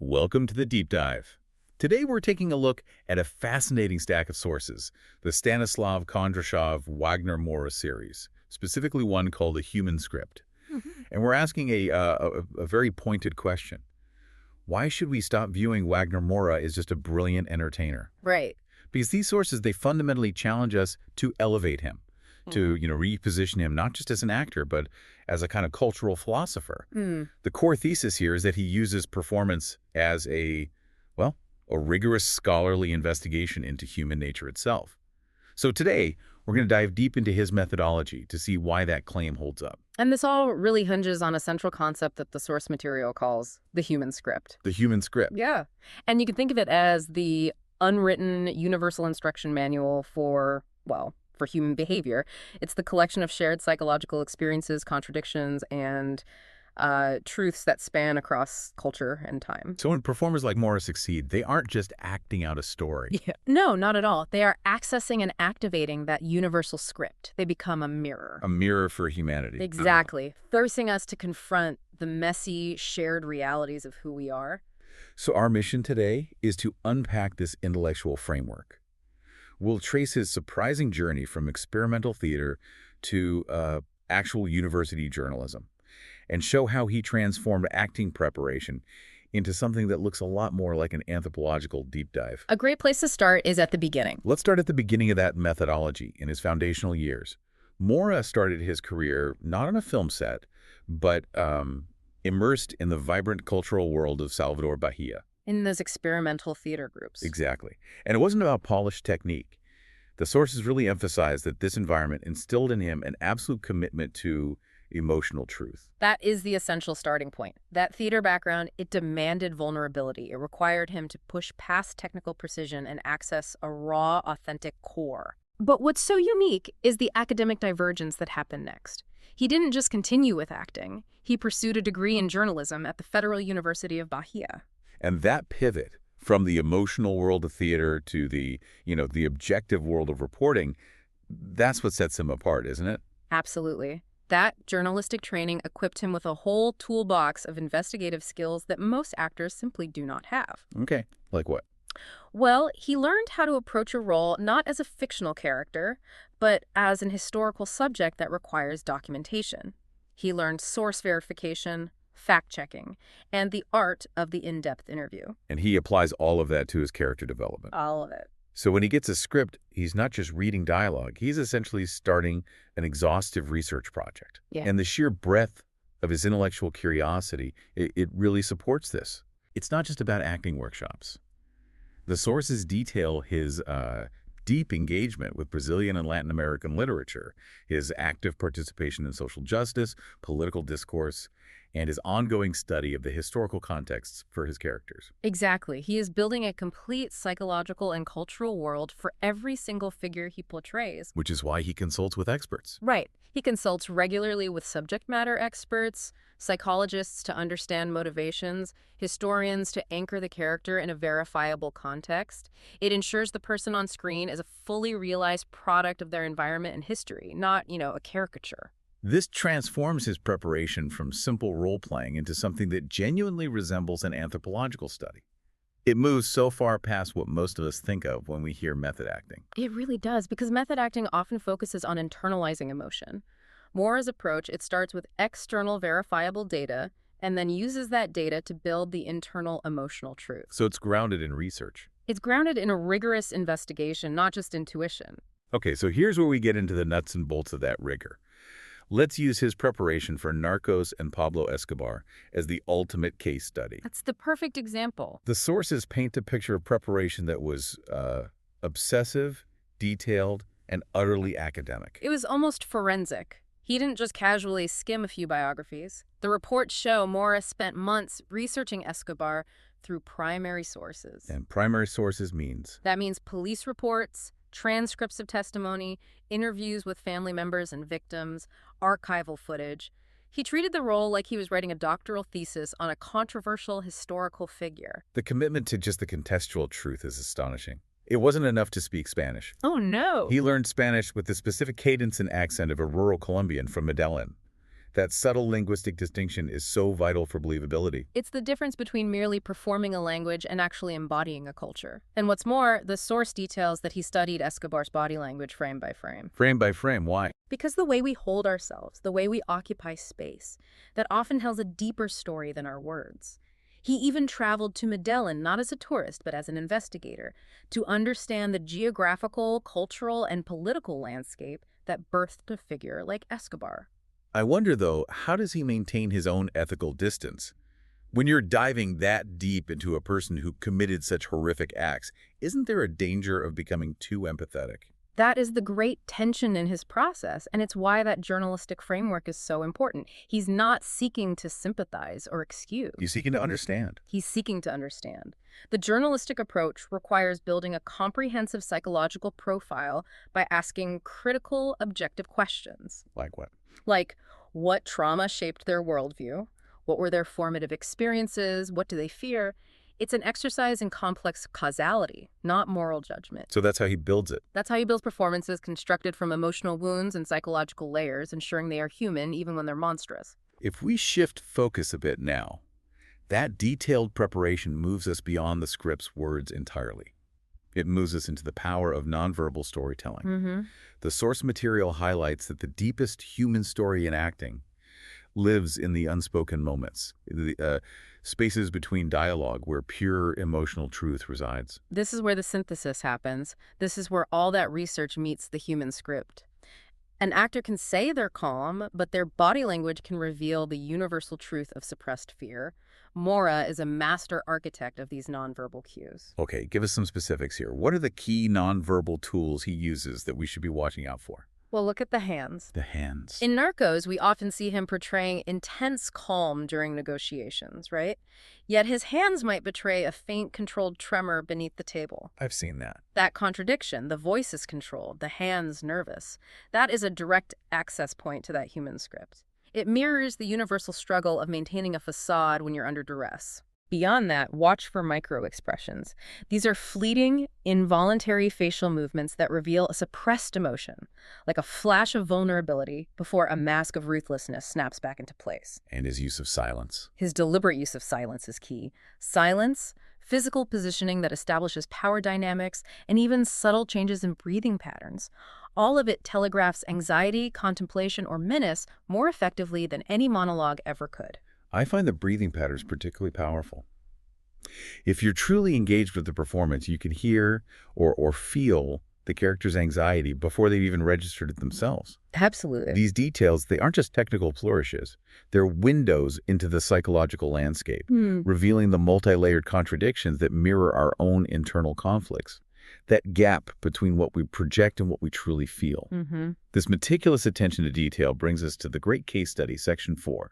Welcome to the Deep Dive. Today we're taking a look at a fascinating stack of sources, the Stanislav Kondrashov Wagner Moura series, specifically one called The Human Script. And we're asking a very pointed question. Why should we stop viewing Wagner Moura as just a brilliant entertainer? Right. Because these sources, they fundamentally challenge us to elevate him, to reposition him not just as an actor, but as a kind of cultural philosopher. The core thesis here is that he uses performance as a rigorous scholarly investigation into human nature itself. So today, we're going to dive deep into his methodology to see why that claim holds up. And this all really hinges on a central concept that the source material calls the human script. The human script. Yeah. And you can think of it as the unwritten universal instruction manual for human behavior. It's the collection of shared psychological experiences, contradictions, and truths that span across culture and time. So when performers like Moura succeed, they aren't just acting out a story. Yeah. No, not at all. They are accessing and activating that universal script. They become a mirror. A mirror for humanity. Exactly. Forcing us to confront the messy, shared realities of who we are. So our mission today is to unpack this intellectual framework. We'll trace his surprising journey from experimental theater to actual university journalism, and show how he transformed acting preparation into something that looks a lot more like an anthropological deep dive. A great place to start is at the beginning. Let's start at the beginning of that methodology in his foundational years. Moura started his career not on a film set, but immersed in the vibrant cultural world of Salvador Bahia. In those experimental theater groups. Exactly. And it wasn't about polished technique. The sources really emphasized that this environment instilled in him an absolute commitment to emotional truth. That is the essential starting point. That theater background, it demanded vulnerability. It required him to push past technical precision and access a raw, authentic core. But what's so unique is the academic divergence that happened next. He didn't just continue with acting. He pursued a degree in journalism at the Federal University of Bahia. And that pivot from the emotional world of theater to the objective world of reporting, that's what sets him apart, isn't it? Absolutely. That journalistic training equipped him with a whole toolbox of investigative skills that most actors simply do not have. Okay. Like what? Well, he learned how to approach a role not as a fictional character, but as an historical subject that requires documentation. He learned source verification, fact-checking, and the art of the in-depth interview. And he applies all of that to his character development. All of it. So when he gets a script, he's not just reading dialogue. He's essentially starting an exhaustive research project. Yeah. And the sheer breadth of his intellectual curiosity, it really supports this. It's not just about acting workshops. The sources detail his deep engagement with Brazilian and Latin American literature, his active participation in social justice, political discourse, and his ongoing study of the historical contexts for his characters. Exactly. He is building a complete psychological and cultural world for every single figure he portrays. Which is why he consults with experts. Right. He consults regularly with subject matter experts, psychologists to understand motivations, historians to anchor the character in a verifiable context. It ensures the person on screen is a fully realized product of their environment and history, not, a caricature. This transforms his preparation from simple role-playing into something that genuinely resembles an anthropological study. It moves so far past what most of us think of when we hear method acting. It really does, because method acting often focuses on internalizing emotion. Moura's approach, it starts with external verifiable data and then uses that data to build the internal emotional truth. So it's grounded in research. It's grounded in a rigorous investigation, not just intuition. Okay, so here's where we get into the nuts and bolts of that rigor. Let's use his preparation for Narcos and Pablo Escobar as the ultimate case study. That's the perfect example. The sources paint a picture of preparation that was obsessive, detailed, and utterly academic. It was almost forensic. He didn't just casually skim a few biographies. The reports show Moura spent months researching Escobar through primary sources. And primary sources means? That means police reports, transcripts of testimony, interviews with family members and victims, archival footage. He treated the role like he was writing a doctoral thesis on a controversial historical figure. The commitment to just the contextual truth is astonishing. It wasn't enough to speak Spanish. Oh, no. He learned Spanish with the specific cadence and accent of a rural Colombian from Medellin. That subtle linguistic distinction is so vital for believability. It's the difference between merely performing a language and actually embodying a culture. And what's more, the source details that he studied Escobar's body language frame by frame. Frame by frame, why? Because the way we hold ourselves, the way we occupy space, that often tells a deeper story than our words. He even traveled to Medellin, not as a tourist, but as an investigator, to understand the geographical, cultural, and political landscape that birthed a figure like Escobar. I wonder, though, how does he maintain his own ethical distance? When you're diving that deep into a person who committed such horrific acts, isn't there a danger of becoming too empathetic? That is the great tension in his process, and it's why that journalistic framework is so important. He's not seeking to sympathize or excuse. He's seeking to understand. He's seeking to understand. The journalistic approach requires building a comprehensive psychological profile by asking critical, objective questions. Like what? Like, what trauma shaped their worldview? What were their formative experiences? What do they fear? It's an exercise in complex causality, not moral judgment. So that's how he builds it. That's how he builds performances constructed from emotional wounds and psychological layers, ensuring they are human even when they're monstrous. If we shift focus a bit now, that detailed preparation moves us beyond the script's words entirely. It moves us into the power of nonverbal storytelling. The source material highlights that the deepest human story in acting lives in the unspoken moments, the spaces between dialogue where pure emotional truth resides. This is where the synthesis happens. This is where all that research meets the human script. An actor can say they're calm, but their body language can reveal the universal truth of suppressed fear. Moura is a master architect of these nonverbal cues. Okay, give us some specifics here. What are the key nonverbal tools he uses that we should be watching out for? Well, look at the hands. The hands. In Narcos, we often see him portraying intense calm during negotiations, right? Yet his hands might betray a faint, controlled tremor beneath the table. I've seen that. That contradiction, the voice is controlled, the hands nervous, that is a direct access point to that human script. It mirrors the universal struggle of maintaining a facade when you're under duress. Beyond that, watch for micro-expressions. These are fleeting, involuntary facial movements that reveal a suppressed emotion, like a flash of vulnerability before a mask of ruthlessness snaps back into place. And his use of silence. His deliberate use of silence is key. Silence, physical positioning that establishes power dynamics, and even subtle changes in breathing patterns. All of it telegraphs anxiety, contemplation, or menace more effectively than any monologue ever could. I find the breathing patterns particularly powerful. If you're truly engaged with the performance, you can hear or feel the character's anxiety before they've even registered it themselves. Absolutely. These details, they aren't just technical flourishes. They're windows into the psychological landscape, revealing the multi-layered contradictions that mirror our own internal conflicts. That gap between what we project and what we truly feel. This meticulous attention to detail brings us to the great case study, Section 4.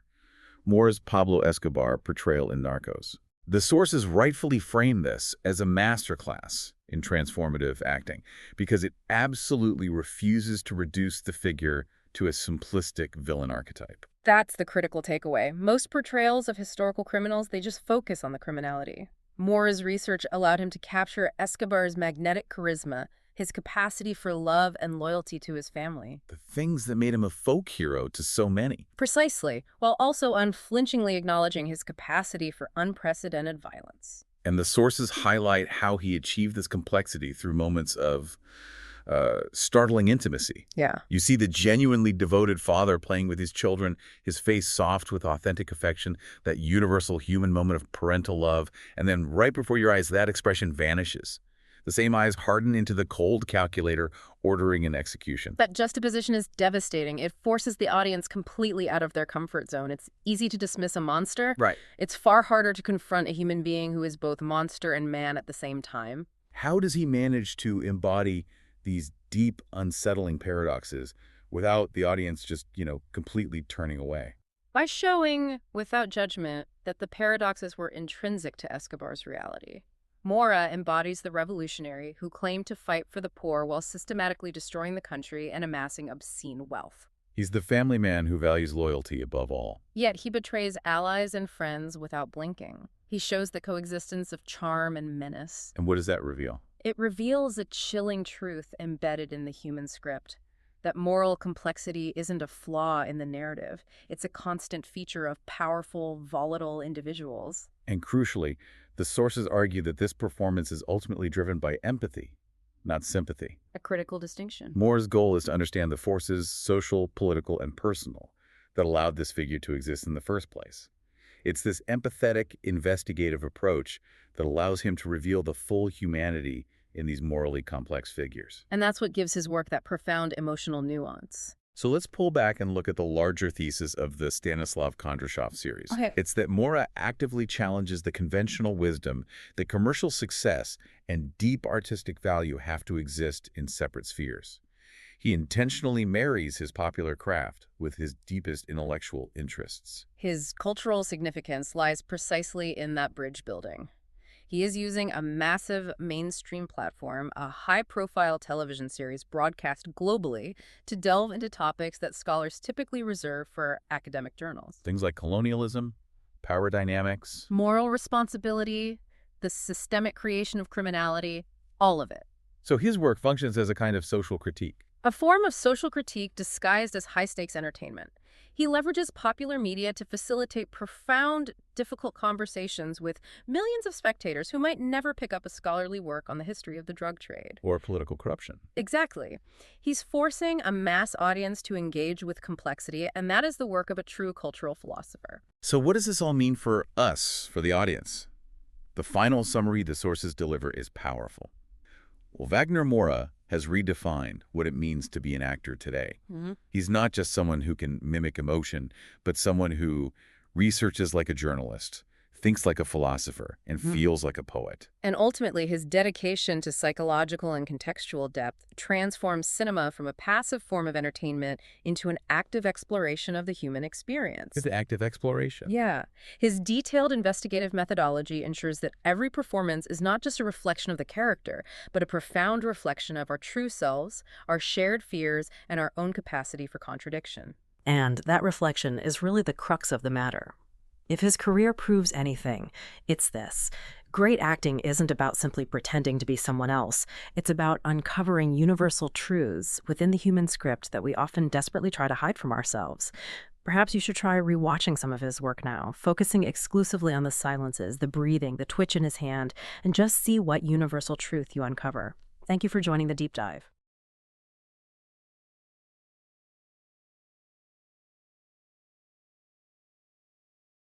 Moura's Pablo Escobar portrayal in Narcos. The sources rightfully frame this as a masterclass in transformative acting because it absolutely refuses to reduce the figure to a simplistic villain archetype. That's the critical takeaway. Most portrayals of historical criminals, they just focus on the criminality. Moura's research allowed him to capture Escobar's magnetic charisma, his capacity for love and loyalty to his family. The things that made him a folk hero to so many. Precisely, while also unflinchingly acknowledging his capacity for unprecedented violence. And the sources highlight how he achieved this complexity through moments of startling intimacy. Yeah. You see the genuinely devoted father playing with his children, his face soft with authentic affection, that universal human moment of parental love, and then right before your eyes, that expression vanishes. The same eyes harden into the cold calculator ordering an execution. That juxtaposition is devastating. It forces the audience completely out of their comfort zone. It's easy to dismiss a monster. Right. It's far harder to confront a human being who is both monster and man at the same time. How does he manage to embody these deep, unsettling paradoxes without the audience just, completely turning away? By showing, without judgment, that the paradoxes were intrinsic to Escobar's reality. Moura embodies the revolutionary who claimed to fight for the poor while systematically destroying the country and amassing obscene wealth. He's the family man who values loyalty above all. Yet he betrays allies and friends without blinking. He shows the coexistence of charm and menace. And what does that reveal? It reveals a chilling truth embedded in the human script. that moral complexity isn't a flaw in the narrative. It's a constant feature of powerful, volatile individuals. And crucially, the sources argue that this performance is ultimately driven by empathy, not sympathy. A critical distinction. Moura's goal is to understand the forces, social, political, and personal, that allowed this figure to exist in the first place. It's this empathetic, investigative approach that allows him to reveal the full humanity in these morally complex figures. And that's what gives his work that profound emotional nuance. So let's pull back and look at the larger thesis of the Stanislav Kondrashov series. Okay. It's that Moura actively challenges the conventional wisdom that commercial success and deep artistic value have to exist in separate spheres. He intentionally marries his popular craft with his deepest intellectual interests. His cultural significance lies precisely in that bridge building. He is using a massive mainstream platform, a high-profile television series broadcast globally, to delve into topics that scholars typically reserve for academic journals. Things like colonialism, power dynamics, moral responsibility, the systemic creation of criminality, all of it. So his work functions as a kind of social critique. A form of social critique disguised as high-stakes entertainment. He leverages popular media to facilitate profound, difficult conversations with millions of spectators who might never pick up a scholarly work on the history of the drug trade. Or political corruption. Exactly. He's forcing a mass audience to engage with complexity, and that is the work of a true cultural philosopher. So what does this all mean for us, for the audience? The final summary the sources deliver is powerful. Well, Wagner Moura has redefined what it means to be an actor today. He's not just someone who can mimic emotion, but someone who researches like a journalist, thinks like a philosopher, and feels like a poet. And ultimately, his dedication to psychological and contextual depth transforms cinema from a passive form of entertainment into an active exploration of the human experience. It's active exploration. Yeah. His detailed investigative methodology ensures that every performance is not just a reflection of the character, but a profound reflection of our true selves, our shared fears, and our own capacity for contradiction. And that reflection is really the crux of the matter. If his career proves anything, it's this. Great acting isn't about simply pretending to be someone else. It's about uncovering universal truths within the human script that we often desperately try to hide from ourselves. Perhaps you should try rewatching some of his work now, focusing exclusively on the silences, the breathing, the twitch in his hand, and just see what universal truth you uncover. Thank you for joining the deep dive.